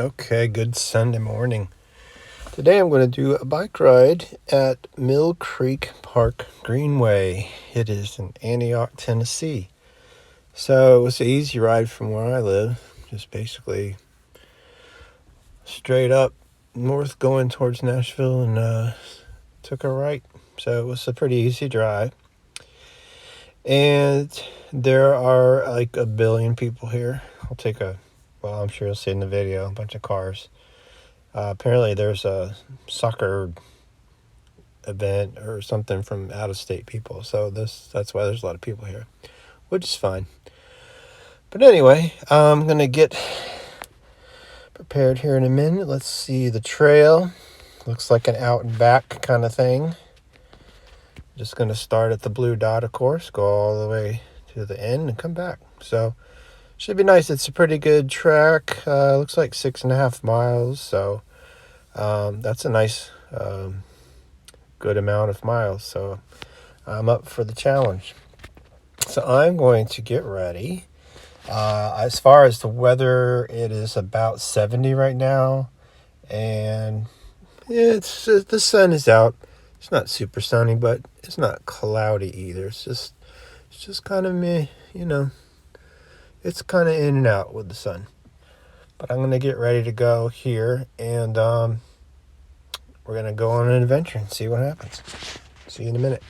Okay, good Sunday morning. Today I'm going to do a bike ride at MIll Creek Park Greenway. It is in Antioch, Tennessee. So it was an easy ride from where I live. Just basically straight up north going towards Nashville and took a right. So it was a pretty easy drive. And there are like a billion people here. I'm sure you'll see in the video, a bunch of cars. Apparently there's a soccer event or something from out-of-state people. So that's why there's a lot of people here, which is fine. But anyway, I'm going to get prepared here in a minute. Let's see the trail. Looks like an out and back kind of thing. Just going to start at the blue dot, of course, go all the way to the end and come back. So should be nice. It's a pretty good track. Looks like 6.5 miles. So that's a nice, good amount of miles. So I'm up for the challenge. So I'm going to get ready. As far as the weather, it is about 70 right now. And the sun is out. It's not super sunny, but it's not cloudy either. It's just kind of meh, It's kind of in and out with the sun. But I'm going to get ready to go here, and we're going to go on an adventure and see what happens. See you in a minute.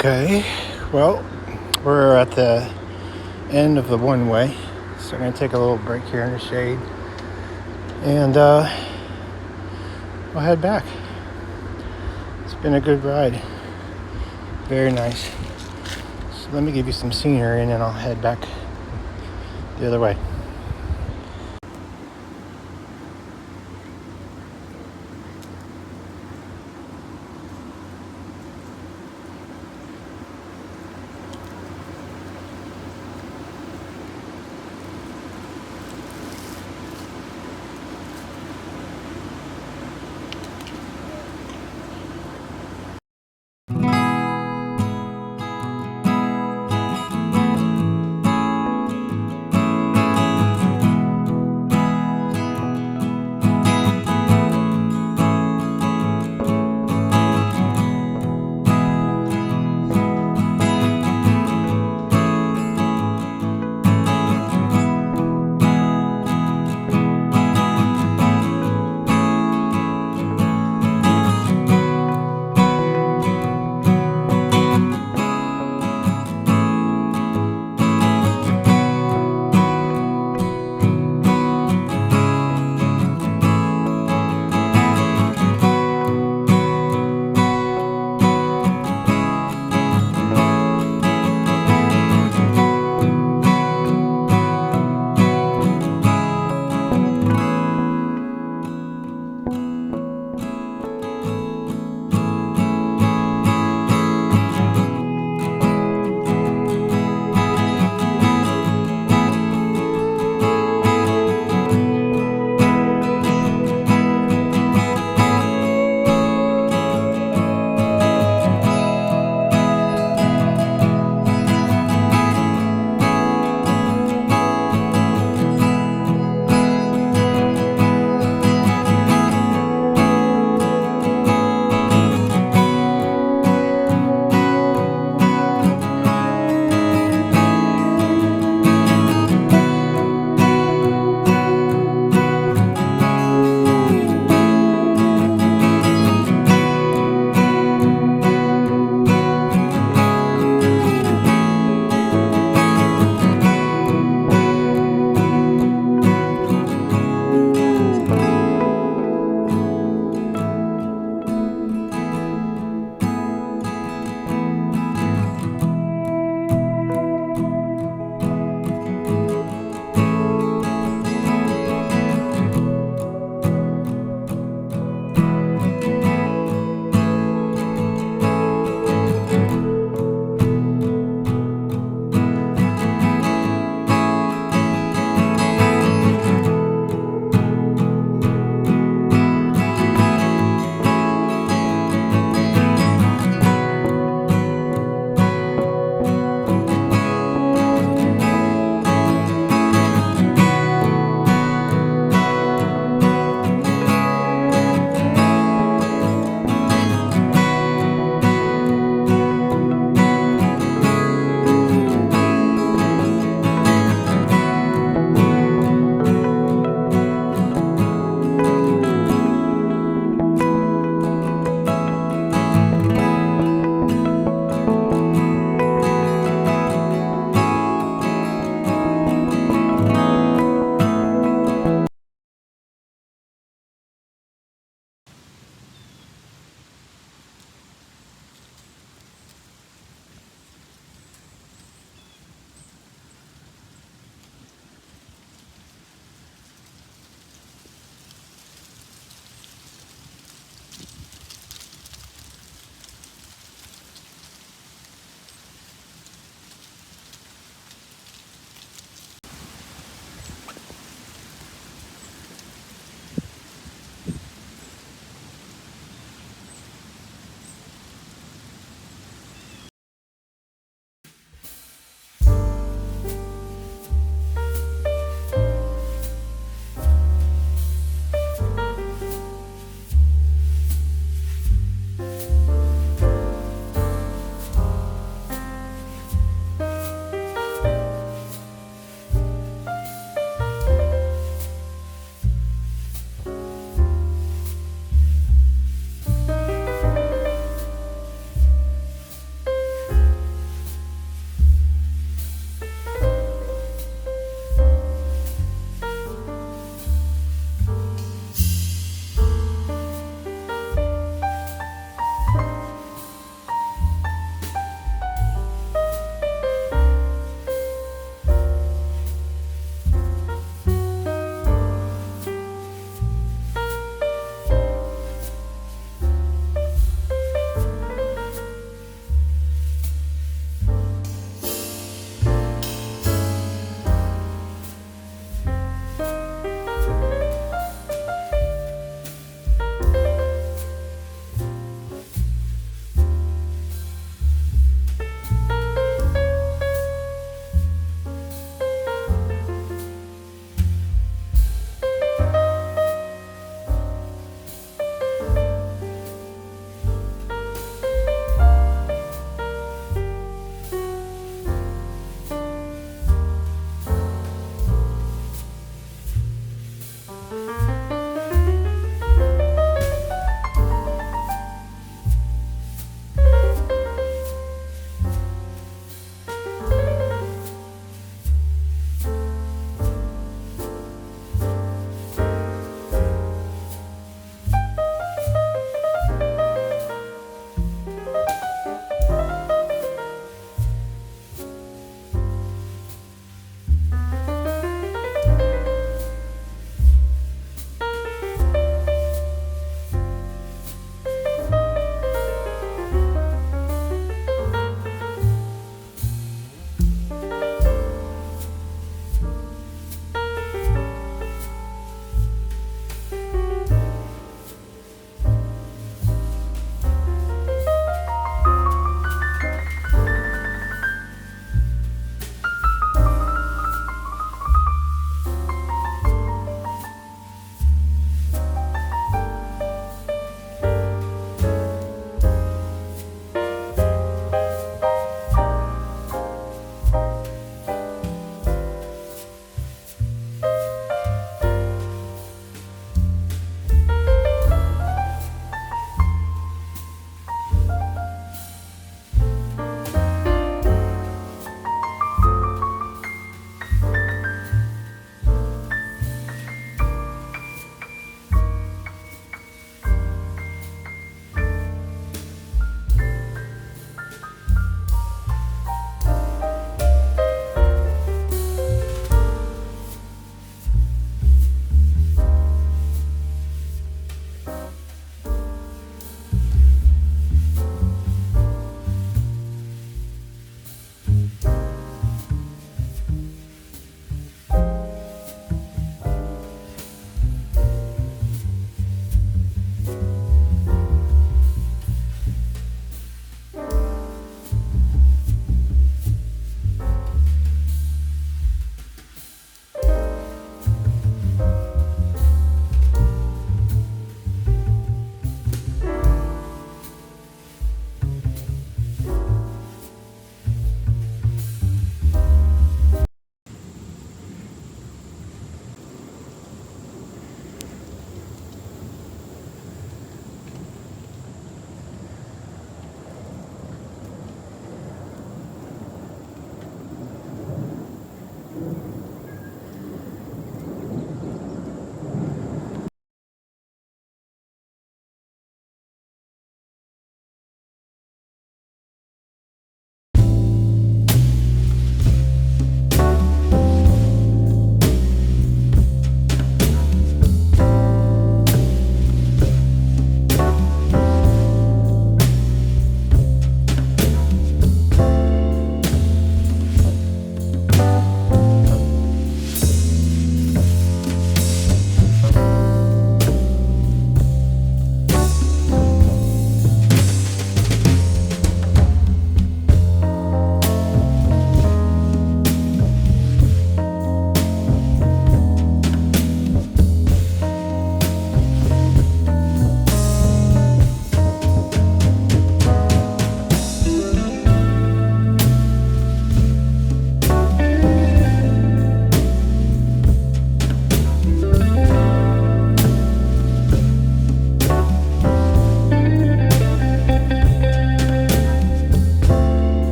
Okay, well, we're at the end of the one way, so I'm going to take a little break here in the shade, and we'll head back. It's been a good ride, very nice. So let me give you some scenery and then I'll head back the other way.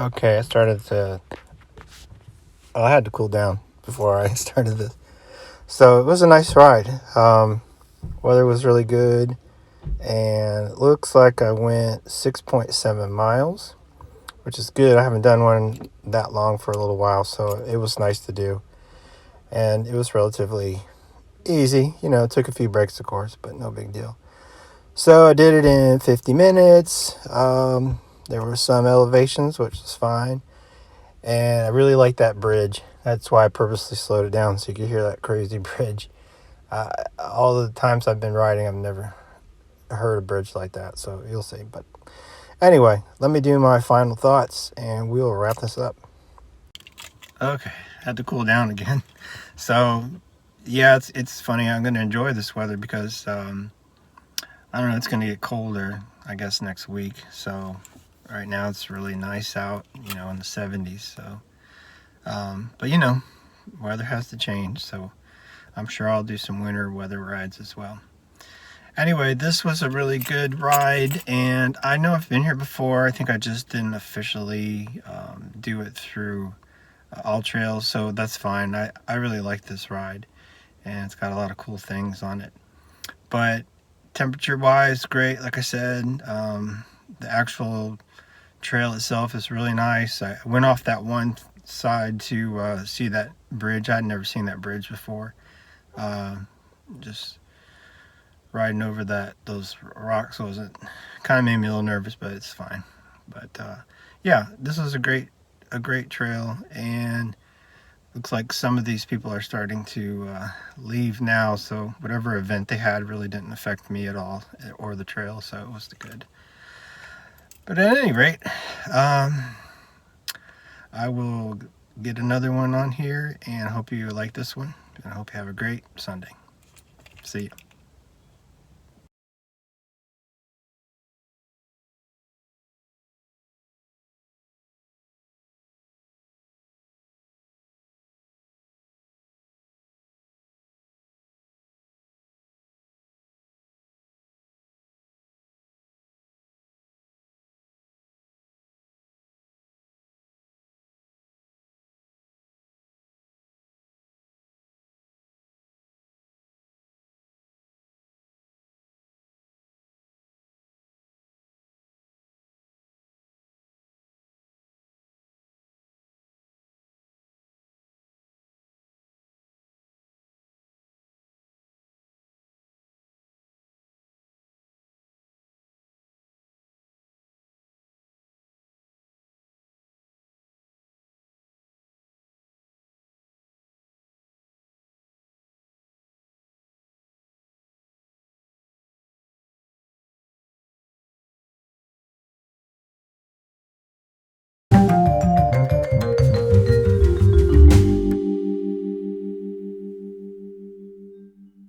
Okay, I had to cool down before I started this. So it was a nice ride. Weather was really good, and it looks like I went 6.7 miles, which is good. I haven't done one that long for a little while, so it was nice to do. And it was relatively easy. It took a few breaks, of course, but no big deal. So I did it in 50 minutes. There were some elevations, which was fine. And I really like that bridge. That's why I purposely slowed it down, so you could hear that crazy bridge. All the times I've been riding, I've never heard a bridge like that, so you'll see. But anyway, let me do my final thoughts, and we'll wrap this up. Okay, had to cool down again. So, yeah, it's funny. I'm going to enjoy this weather because, I don't know, it's going to get colder, I guess, next week. So, right now it's really nice out, in the 70s. So, but, weather has to change. So, I'm sure I'll do some winter weather rides as well. Anyway, this was a really good ride, and I know I've been here before. I think I just didn't officially do it through All Trails, so that's fine. I really like this ride, and it's got a lot of cool things on it. But temperature-wise, great. Like I said, the actual trail itself is really nice. I went off that one side to see that bridge. I'd never seen that bridge before. Just riding over those rocks wasn't kind of made me a little nervous, but it's fine. But yeah, this was a great trail, and looks like some of these people are starting to leave now, so whatever event they had really didn't affect me at all, or the trail, so it was good. But at any rate, I will get another one on here, and I hope you like this one, and I hope you have a great Sunday. See you.